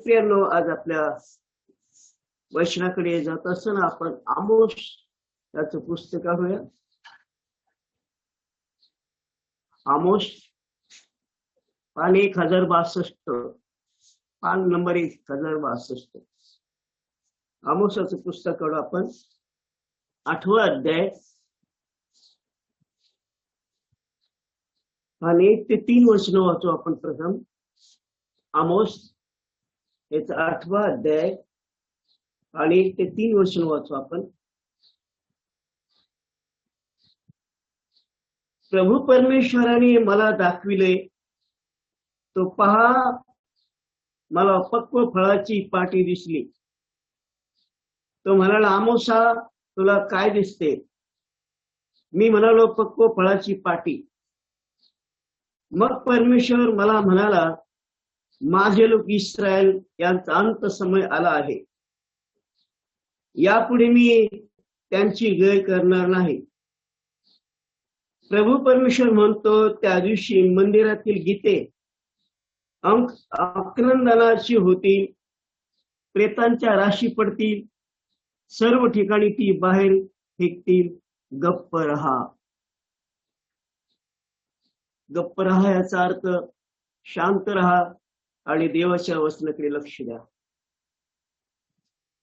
प्रियांनो, आज आपल्या वचनाकडे जात असताना आपण आमोस याचं पुस्तक काढूया. आमोस पान 1062, पान नंबर 1062. आमोसाचं पुस्तक काढू आपण. 8वा अध्याय आणि 1 ते 3 वचनं वाचू आपण प्रथम. आमोस याचा 8वा अध्याय आणि 1 ते 3 वचनं वाचू आपण. प्रभू परमेश्वराने मला दाखविले, तो पहा, मला पक्व फळाची पाटी दिसली. तो म्हणाला, आमोसा, तुला काय दिसते? मी म्हणालो, पक्व फळाची पाटी. मग परमेश्वर मला म्हणाला, माझे लोक इस्रायल यांचा अंत समय आला आहे. यापुढे मी त्यांची गय करणार नाही. प्रभू परमेश्वर म्हणतो, त्या दिवशी मंदिरातील गीते आक्रंदनाची होतील, प्रेतांच्या राशी पडतील, सर्व ठिकाणी ती बाहेर फेकतील. गप्प रहा. गप्प रहा याचा अर्थ शांत रहा आणि देवाच्या वचनाकडे लक्ष द्या.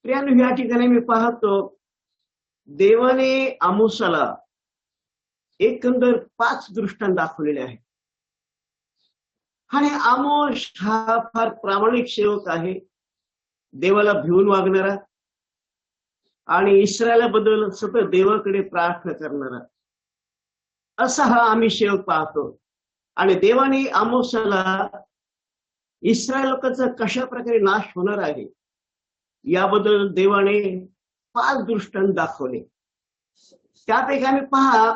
प्रियांनो, या ठिकाणी मी पाहतो, देवाने आमोसाला एकंदर 5 दृष्टांत दाखवलेले आहेत. आणि आमोस हा फार प्रामाणिक सेवक आहे, देवाला भिवून वागणारा आणि इस्रायलाबद्दल सतत देवाकडे प्रार्थना करणारा, असा हा आम्ही सेवक पाहतो. आणि देवाने आमोसाला इस्रायल लोकांचा कशा प्रकारे नाश होणार आहे याबद्दल देवाने 5 दृष्टांत दाखवले. त्यापैकी आम्ही पहा,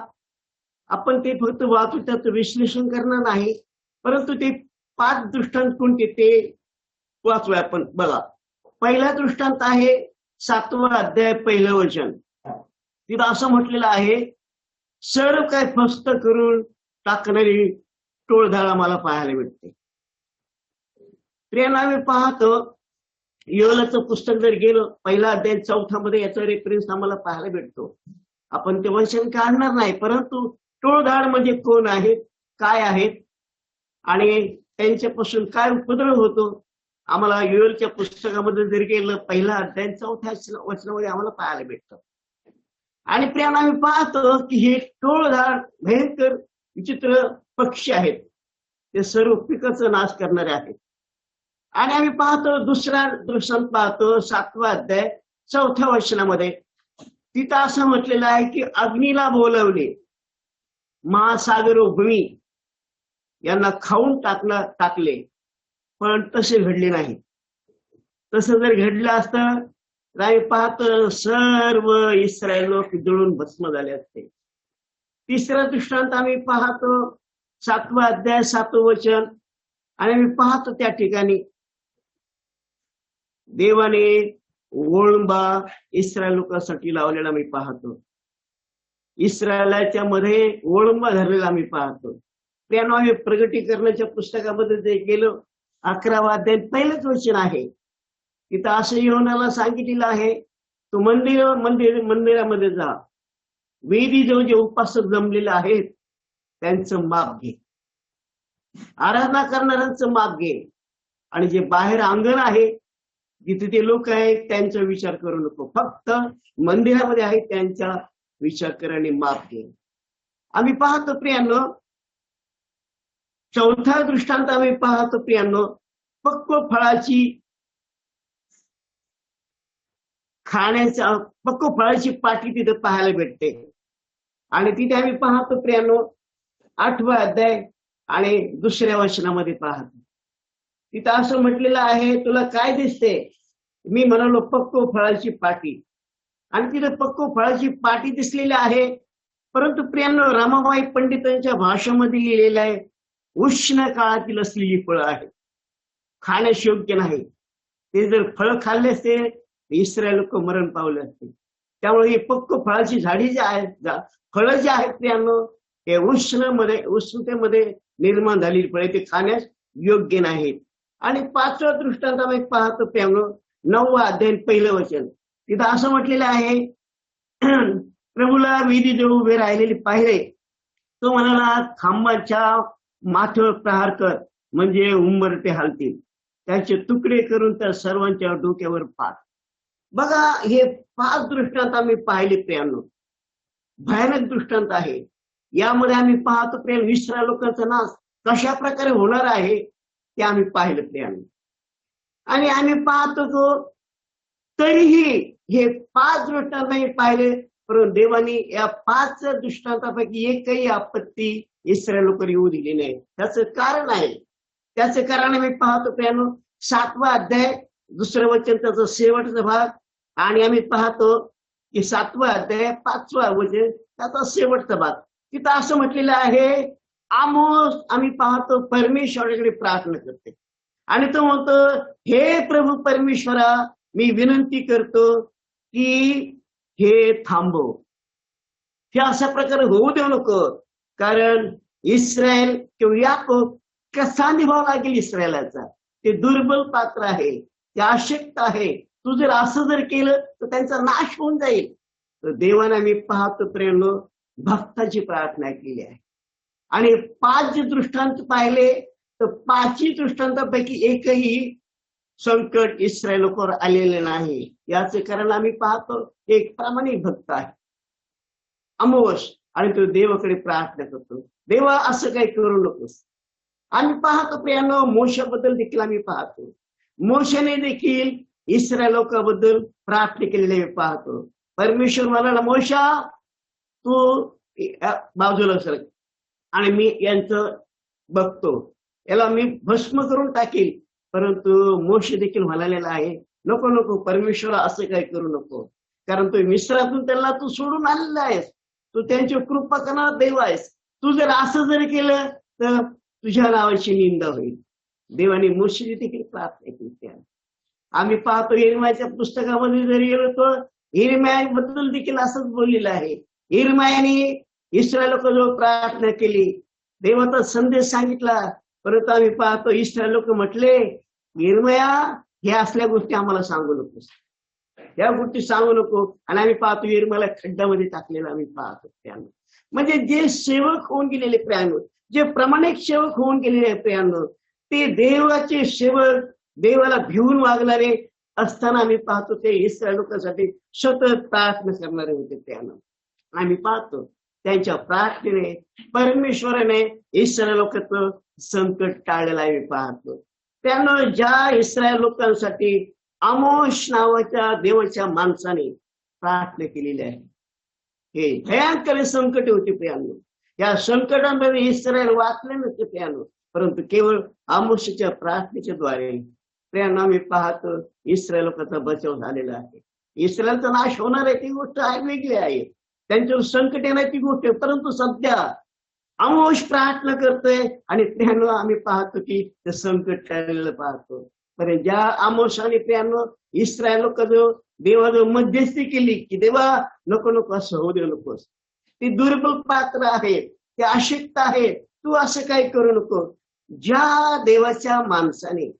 आपण ते फक्त वाचू, त्याचं विश्लेषण करणार नाही, परंतु ते 5 दृष्टांत कोणते ते वाचूया आपण. बघा, पहिला दृष्टांत आहे 7वा अध्याय 1लं वचन. तिथं असं म्हटलेलं आहे, सर्व काय फस्त करून टाकणारी टोळधाड मला पाहायला भेटते. प्रियांनो, आम्ही पाहतो, योएलाचं पुस्तक जर गेलं, 1ला अध्याय 4 मध्ये याचा रेफरन्स आम्हाला पाहायला भेटतो. आपण ते वचन काढणार नाही, परंतु टोळधाड म्हणजे कोण आहेत, काय आहेत आणि त्यांच्यापासून काय उपद्रव होतो, आम्हाला योएलच्या पुस्तकामध्ये जर गेलं 1ला अध्याय 4 वचनामध्ये आम्हाला पाहायला भेटतं. आणि प्रियांनो, आम्ही पाहतो की हे टोळधाड भयंकर विचित्र पक्षी आहेत, ते सर्व पिकाचा नाश करणारे आहेत. आणि आम्ही पाहतो दुसरा दृष्टांत पाहतो 7वा अध्याय 4थ्या वचनामध्ये. तिथं असं म्हटलेलं आहे की अग्नीला बोलवले, महासागर व भूमी यांना खाऊन टाकले, पण तसे घडले नाही. तसं जर घडलं असतं तर आम्ही पाहतो सर्व इस्रायल लोक जळून भस्म झाले असते. तिसरा दृष्टांत आम्ही पाहतो 7वा अध्याय 7वं वचन. आणि आम्ही पाहतो त्या ठिकाणी देवाने ओळंबा इस्रायल लोकांसाठी लावलेला मी पाहतो. इस्रायलाच्या मध्ये ओळंबा धरलेला आम्ही पाहतो. प्रियांनो, आम्ही प्रगटीकरणाच्या पुस्तकामध्ये जे गेलो 11वा अध्याय 1लंच वचन आहे. तिथं असं योनाला सांगितलेलं आहे, तो मंदिरामध्ये जा, वेदी जे उपासक जमलेले आहेत त्यांचं माप घे, आराधना करणाऱ्यांचं माप घे, आणि जे बाहेर अंगण आहे जिथे ते लोक आहेत त्यांचा विचार करू नको, फक्त मंदिरामध्ये आहेत त्यांचा विचार कर आणि माप घे. आम्ही पाहतो प्रियांनो, 4था दृष्टांत आम्ही पाहतो प्रियांनो, पक्व फळाची पाटी तिथे पाहायला भेटते. आणि तिथे आम्ही पाहतो प्रियांनो 8वा अध्याय आणि 2ऱ्या वचनामध्ये पाहतो. तिथं असं म्हटलेलं आहे, तुला काय दिसते? मी म्हणालो, पक्व फळाची पाटी. आणि तिथे पक्व फळाची पाटी दिसलेली आहे, परंतु प्रियांनो रामाबाई पंडितांच्या भाषेमध्ये लिहिलेलं आहे, उष्ण काळातील असलेली फळं आहेत, खाण्यास योग्य नाही. ते जर फळ खाल्ले असते इस्रायल लोक मरण पावले असते. त्यामुळे ही पक्व फळाची झाडी जी आहेत, फळं जी आहेत प्रियांनो, हे उष्णतेमध्ये निर्माण झालेली फळे, ते खाण्यास योग्य नाहीत. आणि 5वा दृष्टांत आम्ही पाहतो प्रेमनो, 9वा अध्याय 1 वचन. तिथं असं म्हटलेलं आहे, प्रभूला विधी देऊ उभे राहिलेले पाहिले, तो म्हणाला खांबाच्या माथ्यावर प्रहार कर, म्हणजे उंबरटे हालतील, त्याचे तुकडे करून त्या सर्वांच्या डोक्यावर पाड. बघा, हे 5 दृष्टांत आम्ही पाहिले प्रियांनो. भयानक दृष्टांत आहे. यामध्ये आम्ही पाहतो प्रिय, इस्रायल लोकांचा नाश कशा प्रकारे होणार आहे ते आम्ही पाहिलं प्रियांनो. आणि आम्ही पाहतो तो तरीही हे 5 दृष्टांत आम्ही पाहिले, परंतु देवाने या 5 दृष्टांतापैकी एकही आपत्ती इस्रायल लोकांना येऊ दिली नाही. त्याचं कारण आहे. त्याचं कारण आम्ही पाहतो प्रियांनो, 7वा अध्याय 2रं वचन, त्याचा शेवटचा भाग. आणि आम्ही पाहतो की 7वा अध्याय 5वा वचन, त्याचा शेवटचा भाग. तिथं असं म्हटलेलं आहे, आमोस आम्ही पाहतो परमेश्वराकडे प्रार्थना करते आणि तो म्हणतो, हे प्रभू परमेश्वरा, मी विनंती करतो की हे थांबव, हे अशा प्रकारे होऊ देऊ नको. कारण इस्रायल किंवा याकोब कसा निभावा लागेल इस्रायलाचा? ते दुर्बल पात्र आहे, ते अशक्त आहे. तू जर असं जर केलं तर त्यांचा नाश होऊन जाईल. तर देवाने मी पाहतो प्रेरणो भक्ताची प्रार्थना केली आहे. आणि 5 जे दृष्टांत पाहिले, तर 5ही दृष्टांतापैकी एकही संकट इस्रायल लोकांवर आलेले नाही. याचे कारण आम्ही पाहतो, एक प्रामाणिक भक्त आहे आमोस, आणि तो देवाकडे प्रार्थना करतो, देवा असं काही करू नकोस. आम्ही पाहतो प्रियांनो, मोशेबद्दल देखील आम्ही पाहतो, मोशेने देखील इस्रायल लोकांबद्दल प्रार्थना केलेली पाहतो. परमेश्वर म्हणाला, मोशा तू बाजूला सरक आणि मी यांचं बघतो, याला मी भस्म करून टाकील. परंतु मोशे देखील म्हणालेला आहे, नको नको परमेश्वर असं काही करू नको, कारण तू मिस्रातून त्यांना तू सोडून आलेला आहेस, तू त्यांची कृपा करणारा देव आहेस. तू जर असं जर केलं तर तुझ्या नावाची निंदा होईल. देवाने मोशेची देखील प्रार्थना केली. आम्ही पाहतो यिर्मयाच्या पुस्तकामध्ये जरी गेलो तर यिर्मयाबद्दल देखील असंच बोललेलं आहे. यिर्मयाने इस्रायल लोकांजवळ प्रार्थना केली, देवाचा संदेश सांगितला. परंतु आम्ही पाहतो इस्रायल लोक म्हटले, यिर्मया हे असल्या गोष्टी आम्हाला सांगू नकोस, या गोष्टी सांगू नको. आणि आम्ही पाहतो यिर्मयाला खड्ड्यामध्ये टाकलेलं आम्ही पाहतो प्रियांनो. म्हणजे जे सेवक होऊन गेलेले प्रियांनो, जे प्रामाणिक सेवक होऊन गेलेले प्रियांनो, ते देवाचे सेवक, देवाला भिवून वागणारे असताना आम्ही पाहतो ते इस्रायल लोकांसाठी सतत प्रार्थना करणारे होते प्रियांनो. आम्ही पाहतो त्यांच्या प्रार्थनेने परमेश्वराने इस्रायल लोकांचं संकट टाळलेलं आहे. पाहतो त्यानं ज्या इस्रायल लोकांसाठी आमोस नावाच्या देवाच्या माणसाने प्रार्थना केलेली आहे, हे भयंकर संकट होते प्रियांनो. या संकटांमध्ये इस्रायल वाचले नसते प्रियांनो, परंतु केवळ आमोसच्या प्रार्थनेच्या द्वारे प्रियांनो आम्ही पाहतो इस्रायल लोकांचा बचाव झालेला आहे. इस्रायलचा नाश होणार आहे ती गोष्ट वेगळी आहे, त्यांच्यावर संकट येणार ती गोष्ट, परंतु सध्या आमोस प्रार्थना करतोय आणि प्रियांनो आम्ही पाहतो की ते संकट टाळलेलं पाहतो. पण ज्या आमोसाने प्रियांनो इस्रायल लोक जो देवाजवळ मध्यस्थी केली की देवा नको नको असं होऊ देऊ नकोस, ती दुर्बल पात्र आहे, ते अशक्त आहे, तू असं काही करू नको. ज्या देवाच्या माणसाने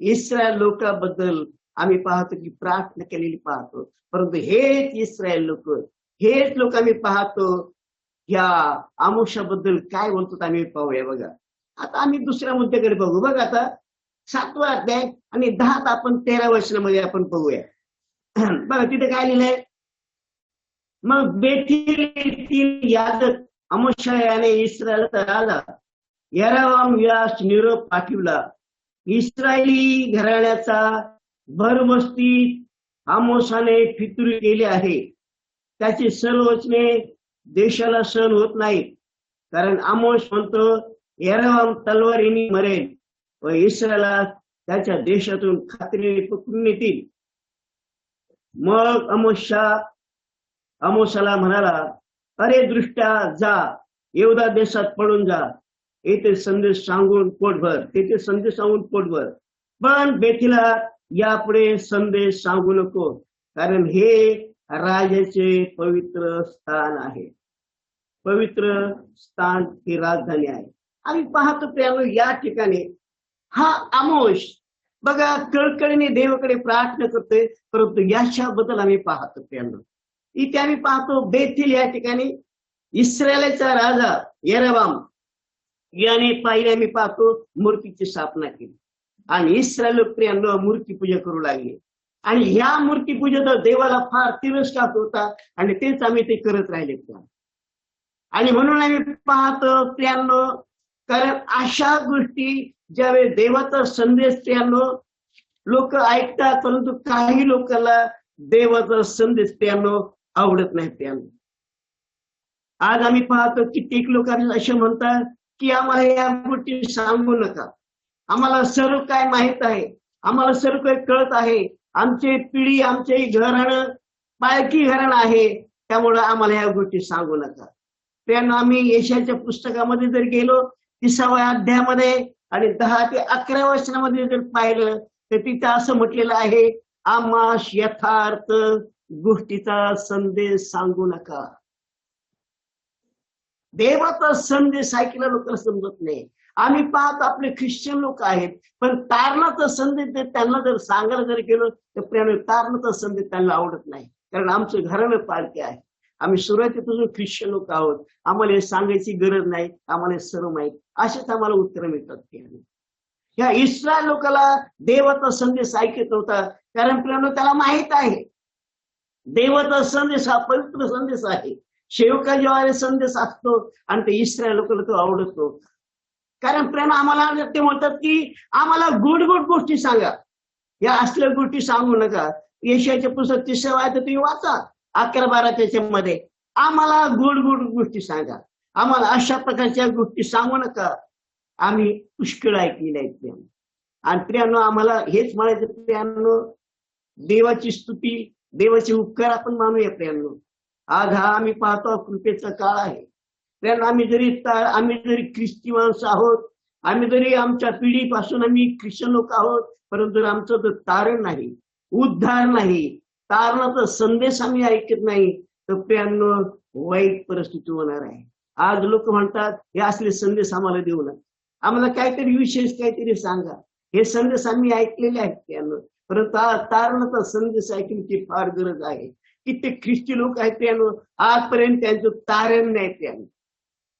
इस्रायल लोकांबद्दल आम्ही पाहतो की प्रार्थना केलेली पाहतो, परंतु हेच इस्रायल लोक, हेच लोक आम्ही पाहतो या आमोशाबद्दल काय बोलतो आम्ही पाहूया. बघा आता आम्ही दुसऱ्या मुद्द्याकडे बघू. बघा आता 7वा अध्याय आणि 10 आपण 13 वचनामध्ये आपण बघूया. बघा तिथे काय लिहिलंय, मग बेथेल याजक अमोशायाने इस्रायलचा राजा यरोबाम यास निरोप पाठविला. इस्रायली घराण्याचा भरमस्ती आमोसाने फितूर केली आहे. त्याची सर्व वचने देशाला सहन होत नाही, कारण आमोस म्हणतो यरोबाम तलवारीने मरेल व इस्रायला त्याच्या देशातून खात्रीने पकडून येतील. मग आमोसाला म्हणाला, अरे दृष्ट्या जा, येहुदा देशात पळून जा, येथे संदेश सांगून पोटभर, तेथे संदेश सांगून पोटभर, पण बेथेला यापुढे संदेश सांगू नको, कारण हे राजाचे पवित्र स्थान आहे. पवित्र स्थान ही राजधानी आहे. आम्ही पाहतो प्रियांनो या ठिकाणी हा आमोश बघा कळकळीने देवाकडे प्रार्थना करतोय, परंतु याच्याबद्दल आम्ही पाहतो त्यांना इथे आम्ही पाहतो बेथील या ठिकाणी इस्रायलचा राजा येरबाम याने पहिले आम्ही पाहतो मूर्तीची स्थापना केली आणि इस्रायल प्रियांना मूर्तीपूजा करू लागले आणि ह्या मूर्तीपूजेचा देवाला फार तिरस्कार होता आणि तेच आम्ही ते करत राहिले आणि म्हणून आम्ही पाहतो प्रियांनो, कारण अशा गोष्टी ज्यावेळी देवाचा संदेश प्रियांनो लोक ऐकतात, परंतु काही लोकांना देवाचा संदेश प्रियांनो आवडत नाही प्रियांनो. आज आम्ही पाहतो कित्येक लोकांना असे म्हणतात की आम्हाला या गोष्टी सांगू नका, आम्हाला सर्व काय माहित आहे, आम्हाला सर्व काही कळत आहे, आमची पिढी आमचे घराणं पालखी घराणं आहे, त्यामुळे आम्हाला या गोष्टी सांगू नका. त्यांना आम्ही यशाच्या पुस्तकामध्ये जर गेलो 30व्या अध्यायामध्ये आणि 10 ते 11 वचनामध्ये जर पाहिलं तर तिथं असं म्हटलेलं आहे, आम्हास यथार्थ गोष्टीचा संदेश सांगू नका. देवाचा संदेश ऐकला लोकांना समजत नाही. आम्ही पाहत आपले ख्रिश्चन लोक आहेत, पण तारणाचा संदेश त्यांना जर सांगायला जर गेलो तर प्रेम तारणाचा संदेश त्यांना आवडत नाही, कारण आमचं घराणं पालखी आहे, आम्ही सुरुवातीपासून ख्रिश्चन लोक आहोत, आम्हाला हे सांगायची गरज नाही, आम्हाला सर्व माहित, असेच आम्हाला उत्तर मिळतात. या इस्रायल लोकांना देवाचा संदेश ऐकत होता, कारण प्रेम त्याला माहित आहे देवाचा संदेश हा पवित्र संदेश आहे, शेवका जेव्हा संदेश असतो आणि ते इस्रायल लोकांना तो आवडतो. कारण प्रेम आम्हाला ते म्हणतात की आम्हाला गुड गुड गोष्टी सांगा, या असल्या गोष्टी सांगू नका. यशाचे पुस्तक 30 आहे तर तुम्ही वाचा 11-12 त्याच्यामध्ये, आम्हाला गुड गुड गोष्टी सांगा, आम्हाला अशा प्रकारच्या गोष्टी सांगू नका. आम्ही पुष्कळ ऐकलेल्या आहेत आणि प्रियांनो आम्हाला हेच म्हणायचं प्रियांनो, देवाची स्तुती देवाचे उपकार आपण मानूया प्रियांनो. आज हा आम्ही पाहतो कृपेचा काळ आहे प्रियांनो. आम्ही जरी ख्रिस्ती माणसं आहोत, आम्ही जरी आमच्या पिढीपासून आम्ही ख्रिश्चन लोक आहोत, परंतु आमचं जर तारण नाही, उद्धार नाही, तारणाचा संदेश आम्ही ऐकत नाही तर प्रियांनो वाईट परिस्थिती होणार आहे. आज लोक म्हणतात हे असले संदेश आम्हाला देऊ नका, आम्हाला काहीतरी विशेष काहीतरी सांगा. हे संदेश आम्ही ऐकलेले आहेत प्रियांनो, परंतु तारणाचा संदेश ऐकण्याची फार गरज आहे. किती ख्रिस्ती लोक आहेत प्रियांनो, आजपर्यंत त्यांचं तारण नाही प्रियांनो,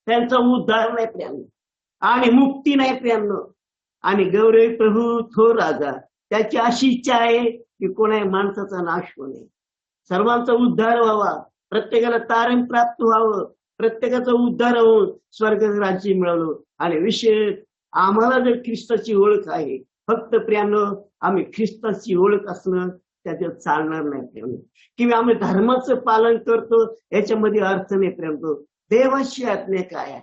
त्यांचा उद्धार नाही प्रियांनो आणि मुक्ती नाही प्रियांनो. आणि गौरव प्रभू थोर राजा त्याची अशी इच्छा आहे की कोणाही माणसाचा नाश होणे, सर्वांचा उद्धार व्हावा, प्रत्येकाला तारण प्राप्त व्हावं, प्रत्येकाचा उद्धार होऊन स्वर्ग राज्य मिळवलं. आणि विशेष आम्हाला जर ख्रिस्ताची ओळख आहे, फक्त प्रियांनो आम्ही ख्रिस्ताची ओळख असणं त्याच्यात चालणार नाही प्रियांनो, किंवा आम्ही धर्माचं पालन करतो याच्यामध्ये अर्थ नाही प्रियांनो. देवाची आज्ञा काय आहे,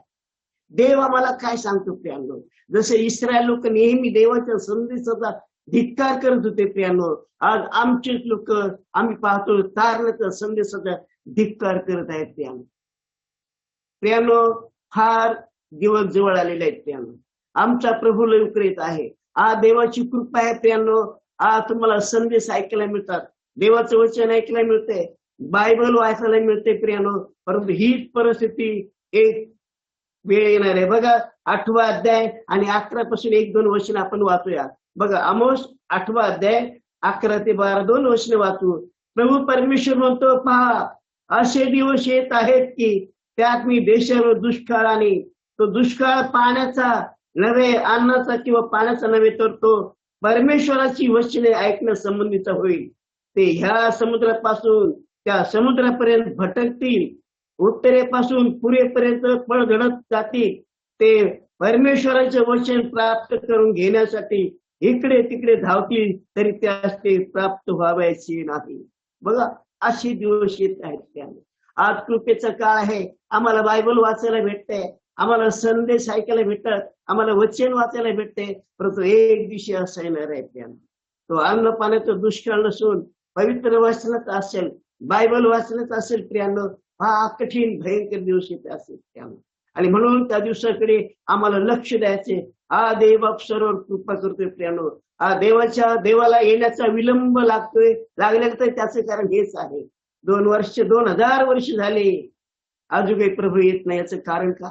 देव आम्हाला काय सांगतो प्रियांनो. जसे इस्रायल लोक नेहमी देवाच्या संदेशाचा धिक्कार करत होते प्रियांनो, आज आमचे लोक आम्ही पाहतो तारणाच्या संदेशाचा धिक्कार करत आहेत प्रियांनो. प्रियांनो फार दिवस जवळ आलेले आहेत प्रियांनो, आमचा प्रभू लवकर येत आहे. आज देवाची कृपा आहे प्रियांनो, आज तुम्हाला संदेश ऐकायला मिळतात, देवाचं वचन ऐकायला मिळते, बायबल वाचायला मिळते प्रियांनो. परंतु हीच परिस्थिती एक वेळ येणार आहे. बघा 8वा अध्याय आणि 11 पासून 1-2 वचन आपण वाचूया. बघा आमोस 8वा अध्याय 11 ते 12 2 वचन वाचू. प्रभू परमेश्वर म्हणतो, पहा असे दिवस येत आहेत की त्यात मी देशावर दुष्काळ आणि तो दुष्काळ पाण्याचा नव्हे, अन्नाचा किंवा पाण्याचा नव्हे, तर तो परमेश्वराची वचने ऐकण्यासंबंधीचा होईल. ते ह्या समुद्रापासून त्या समुद्रापर्यंत भटकतील, उत्तरेपासून पूर्वेपर्यंत पळ घडत जातील. ते परमेश्वराचे वचन प्राप्त करून घेण्यासाठी इकडे तिकडे धावतील, तरी त्यास ते प्राप्त व्हावयाचे नाही. बघा असे दिवस येत आहेत त्यामुळे. आज कृपेचा काळ आहे, आम्हाला बायबल वाचायला भेटते, आम्हाला संदेश ऐकायला भेटतात, आम्हाला वचन वाचायला भेटते, परंतु एक दिवशी असं येणार आहे त्यानं. तो अन्न पाण्याचा दुष्काळ नसून पवित्र वाचनात असेल, बायबल वाचनात असेल प्रियांनो, हा कठीण भयंकर दिवस येते असेल त्यानं. आणि म्हणून त्या दिवसाकडे आम्हाला लक्ष द्यायचे. हा देव सर्व कृपा करतोय प्रियांनो, हा देवाला येण्याचा विलंब लागले तर त्याचं कारण हेच आहे. 2000 वर्ष झाले अजून काही प्रभू येत नाही. याचं कारण का?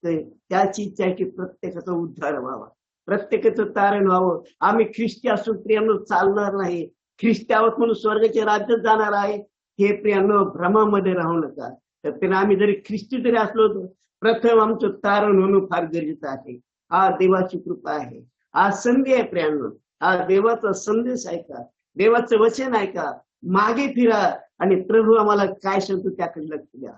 त्याची इच्छा आहे की प्रत्येकाचा उद्धार व्हावा, प्रत्येकाचं तारण व्हावं. आम्ही ख्रिस्ती असून प्रियांनो चालणार नाही. ख्रिस्ती आहोत म्हणून स्वर्गाच्या राज्यात जाणार आहे हे प्रियांनो भ्रमामध्ये राहू नका. तर त्यांना आम्ही जरी ख्रिस्ती जरी असलो तर प्रथम आमचं तारण होणं फार गरजेचं आहे. हा देवाची कृपा आहे, हा संधी आहे प्रियांनो. हा देवाचा संदेश ऐका, देवाचं वचन ऐका, मागे फिरा आणि प्रभू आम्हाला काय सांगतो त्याकडे लक्ष द्या.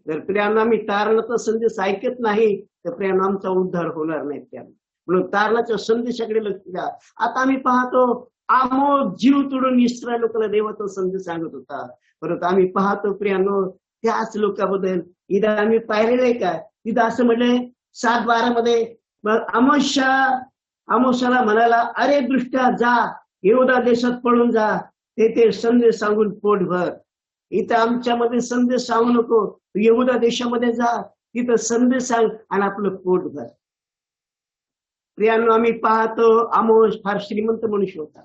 जर प्रियांनो आम्ही तारणाचा संदेश ऐकत नाही तर प्रियांनो आमचा उद्धार होणार नाही प्रियांनो. म्हणून तारणाच्या संदेशाकडे लक्ष द्या. आता आम्ही पाहतो आमोस जीव तोडून इस्रायल लोकांना देवाचा संदेश सांगत होता, परंतु आम्ही पाहतो प्रियांनो त्याच लोकांबद्दल इथं आम्ही पाहिलेलं आहे का? तिथं असं म्हटलंय 7:12 मध्ये आमोशाला म्हणाला, अरे दृष्ट्या जा, यहूदा देशात पळून जा, तेथे संदेश सांगून पोट भर. इथं आमच्यामध्ये संदेश सांगू नको, यहूदा देशामध्ये जा, तिथं संदेश सांग आणि आपलं पोट भर. प्रियांनो आम्ही पाहतो आमोस फार श्रीमंत मनुष्य होता.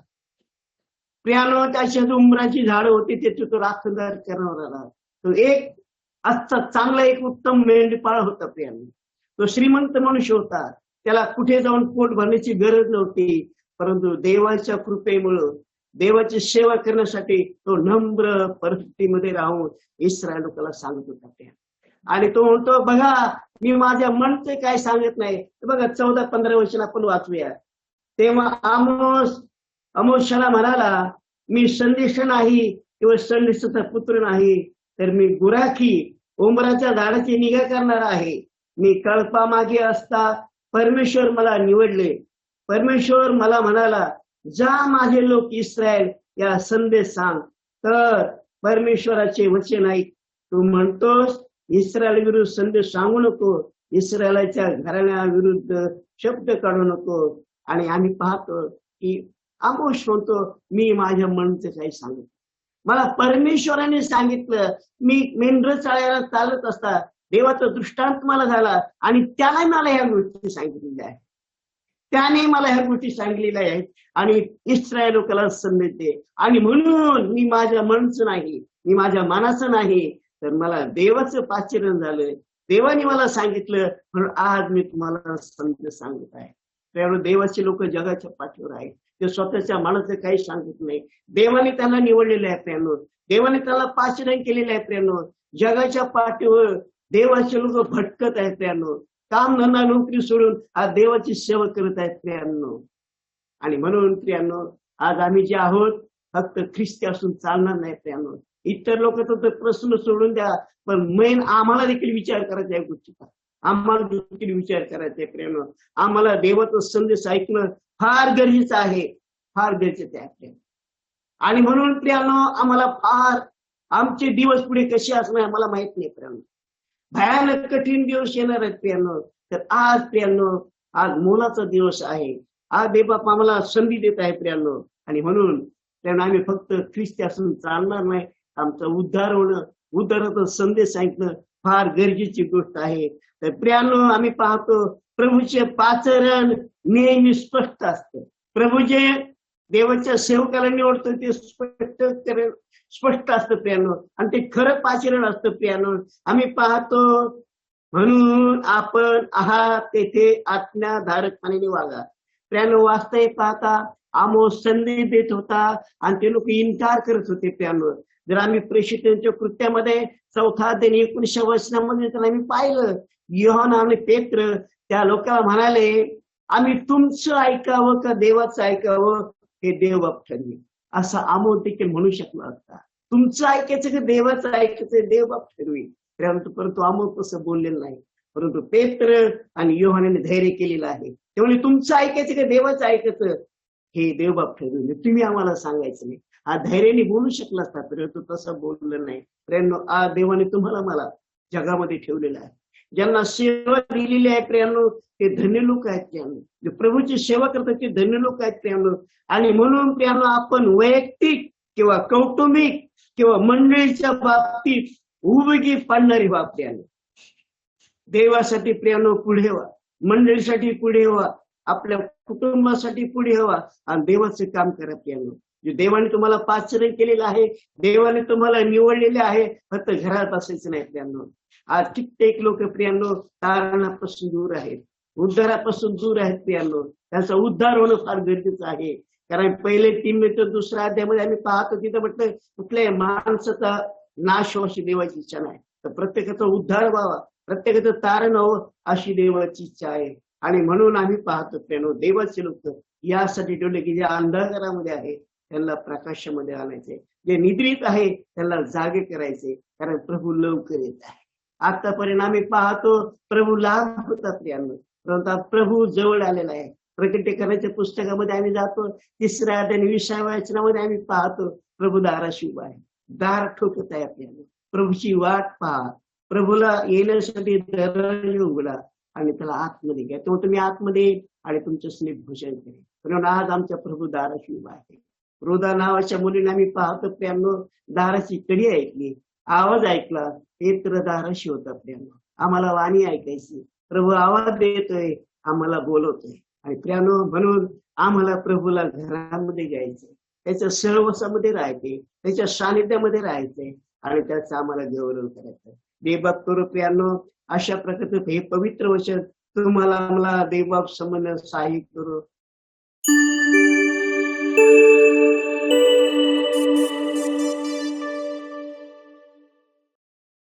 प्रियांनो त्याच्यात उंबराची झाडं होती, त्याची तो राखणदार करणारा. तो एक आजचा चांगला एक उत्तम मेंढपाळ होता प्रियांनो. तो श्रीमंत मनुष्य होता, त्याला कुठे जाऊन पोट भरण्याची गरज नव्हती. परंतु देवाच्या कृपेमुळं, देवाची सेवा करण्यासाठी तो नम्र परिस्थितीमध्ये राहून इस्रायल लोकांना सांगत होता. आणि तो म्हणतो बघा मी माझ्या मनचे काय सांगत नाही. बघा 14-15 वर्षाला आपण वाचूया. तेव्हा आमोशाला म्हणाला, मी संदेश नाही किंवा संदेशाचा पुत्र नाही, तर मी गुराखी उंबराच्या झाडाची निगा करणार आहे. मी कळपामागे असता परमेश्वर मला निवडले. परमेश्वर मला म्हणाला, जा माझे लोक इस्रायल या संदेश सांग. तर परमेश्वराचे वचन ऐक. तू म्हणतोस इस्रायल विरुद्ध संदेश सांगू नको, इस्रायलाच्या घराण्याविरुद्ध शब्द काढू नको. आणि आम्ही पाहतो की आमोस म्हणतो मी माझ्या मनचं काही सांगत, मला परमेश्वराने सांगितलं. मी मेंढर चाळायला चालत असता देवाचा दृष्टांत मला झाला आणि त्याने मला ह्या गोष्टी सांगितलेल्या आहेत. त्याने मला ह्या गोष्टी सांगितलेल्या आहेत आणि इस्रायल लोकांना संदेश दे. आणि म्हणून मी माझ्या मनचं नाही, मी माझ्या मनाचं नाही, तर मला देवाचं पाचारण झालं. देवाने मला सांगितलं म्हणून आज मी तुम्हाला संदेश सांगत आहे. त्यामुळे देवाचे लोक जगाच्या पाठीवर आहेत. ते स्वतःच्या मनाचं काही सांगत नाही. देवाने त्यांना निवडलेलं आहे प्रियांनो, देवाने त्याला पाचारण केलेलं आहे प्रियांनो. जगाच्या पाठीवर देवाचे लोक भटकत आहेत प्रियांनो. काम धंदा नोकरी सोडून आज देवाची सेवा करत आहेत प्रियांनो. आणि म्हणून प्रियांनो आज आम्ही जे आहोत फक्त ख्रिस्ती असून चालणार नाही प्रियांनो. इतर लोकांचा तर प्रश्न सोडून द्या, पण मेन आम्हाला देखील विचार करायचा या गोष्टीचा. आम्हाला देखील विचार करायचा आहे प्रियांनो. आम्हाला देवाचा संदेश ऐकणं फार गरजेचं आहे, फार गरजेचं आहे. आणि म्हणून प्रियांनो आम्हाला फार आमचे दिवस पुढे कसे असणार आम्हाला माहित नाही प्रियांनो. भयानक कठीण दिवस येणार आहेत प्रियांनो. तर आज प्रियांनो आज मोलाचा दिवस आहे. आज देवबाप आम्हाला संधी देत आहे प्रियांनो. आणि म्हणून प्रियांनो आम्ही फक्त ख्रिस्ती असून चालणार नाही. आमचं उद्धार होणं, उद्धाराचा संदेश ऐकणं फार गरजेची गोष्ट आहे. तर प्रियांनो आम्ही पाहतो प्रभूचे पाचारण नेहमी स्पष्ट असतं. प्रभू जे देवाच्या सेवकाला निवडतो ते स्पष्ट असतं प्रियांनो, आणि ते खरं पाचारण असतं प्रियांनो. आम्ही पाहतो म्हणून आपण आहात तेथे आज्ञाधारकपणाने वागा. प्रियांनो वास्तव पाहता आमोस संदेश देत होता आणि ते लोक इन्कार करत होते प्रियांनो. जर आम्ही प्रेषितांच्या कृत्यामध्ये 4 ते 19 वचनामध्ये तर आम्ही पाहिलं योहाना आणि पेत्र त्या लोकांना म्हणाले, आम्ही तुमचं ऐकावं का देवाचं ऐकावं हे देवबाप ठरवी. असं आमोस देखील म्हणू शकला असता. तुमचं ऐकायचं का देवाचं ऐकायचं देवबाप ठरवी. परंतु आमोस तसं बोललेलं नाही. परंतु पेत्र आणि योहानाने धैर्य केलेलं आहे. त्यामुळे तुमचं ऐकायचं का देवाचं ऐकायचं हे देवबाप ठरविले, तुम्ही आम्हाला सांगायचं नाही. हा धैर्याने बोलू शकला असता, परंतु तसं बोललं नाही. प्रियांनो आज देवाने तुम्हाला मला जगामध्ये ठेवलेलं आहे. ज्यांना सेवा दिलेली आहे प्रियांनो ते धन्य लोक आहेत प्रियांनो. जे प्रभूची सेवा करतात ते धन्य लोक आहेत प्रियांनो. आणि म्हणून प्रियांनो आपण वैयक्तिक किंवा कौटुंबिक किंवा मंडळीच्या बाबतीत उभगी पाडणारी व्हा प्रियांनो. देवासाठी प्रियांनो पुढे व्हा, मंडळीसाठी पुढे व्हा, आपल्या कुटुंबासाठी पुढे व्हा आणि देवाचं काम करा प्रियांनो. जे देवाने तुम्हाला पाचारण केलेलं आहे, देवाने तुम्हाला निवडलेले आहे, फक्त घरात असायचं नाही प्रियांनो. आज कित्येक लोक प्रियांनो तारणापासून दूर आहेत, उद्धारापासून दूर आहेत प्रियांनो. त्यांचा उद्धार होणं फार गरजेचं आहे. कारण पहिले 3 मिनिटं 2ऱ्या अध्यायामध्ये आम्ही पाहतो तिथं म्हटलं कुठल्याही माणसाचा नाश व्हावी अशी देवाची इच्छा नाही, तर प्रत्येकाचा उद्धार व्हावा, प्रत्येकाचं तारण व्हावं अशी देवाची इच्छा आहे. आणि म्हणून आम्ही पाहतो त्यानं देवाचे लोक यासाठी ठेवले की जे अंधकारामध्ये आहे त्यांना प्रकाशामध्ये आणायचे, जे निद्रित आहे त्यांना जागे करायचे, कारण प्रभू लवकर येत आहे. आतापर्यंत आम्ही पाहतो प्रभू लांब होता प्रियांनो, परंतु प्रभू जवळ आलेला आहे. प्रकटीकरणाच्या पुस्तकामध्ये आम्ही जातो 3ऱ्या अध्याय 20व्या वचनामध्ये आम्ही पाहतो प्रभू दाराशी उभा आहे, दार ठोकत आहे. आपल्याला प्रभूची वाट पहा, प्रभूला येण्यासाठी दरवाजा उघडा आणि त्याला आतमध्ये घ्या, तो तुम्ही आतमध्ये येईल आणि तुमचं स्नेह भूषण करेल. म्हणून आज आमच्या प्रभू दाराशी उभा आहे. रोदा नावाच्या मुलीने आम्ही पाहतो प्रियांनो, दाराची कडी ऐकली, आवाज ऐकला, तर दाराशी होता प्रियांनो. आम्हाला वाणी ऐकायची, प्रभू आवाज देतोय, आम्हाला बोलवतोय. आणि प्रियांनो म्हणून आम्हाला प्रभूला घरामध्ये घ्यायचंय, त्याच्या सहवासामध्ये राहायचे, त्याच्या सानिध्यामध्ये राहायचंय आणि त्याचं आम्हाला गौरव करायचं. देवबाप करू प्रियांनो, अशा प्रकारचं हे पवित्र वचन तुम्हाला मला देवबाप समजण्यास सहाय्य करू.